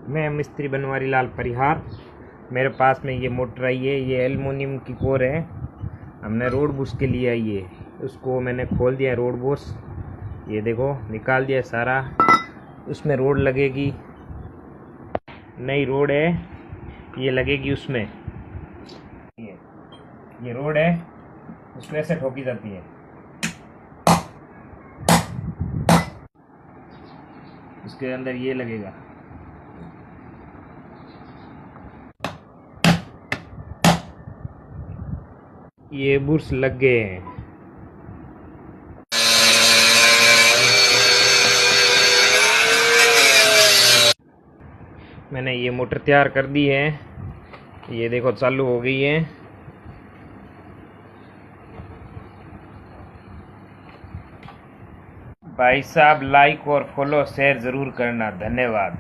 मैं मिस्त्री बनवारी लाल परिहार। मेरे पास में ये मोटर आई है, ये एल्युमिनियम की कोर है। हमने रोड बुश के लिए आई है, उसको मैंने खोल दिया रोड बुश। ये देखो निकाल दिया सारा। उसमें रोड लगेगी, नई रोड है, ये लगेगी उसमें। ये रोड है, उसमें से ठोकी जाती है। उसके अंदर ये लगेगा। ये बुर्स लग गए हैं। मैंने ये मोटर तैयार कर दी है, ये देखो चालू हो गई है। भाई साहब लाइक और फॉलो शेयर ज़रूर करना, धन्यवाद।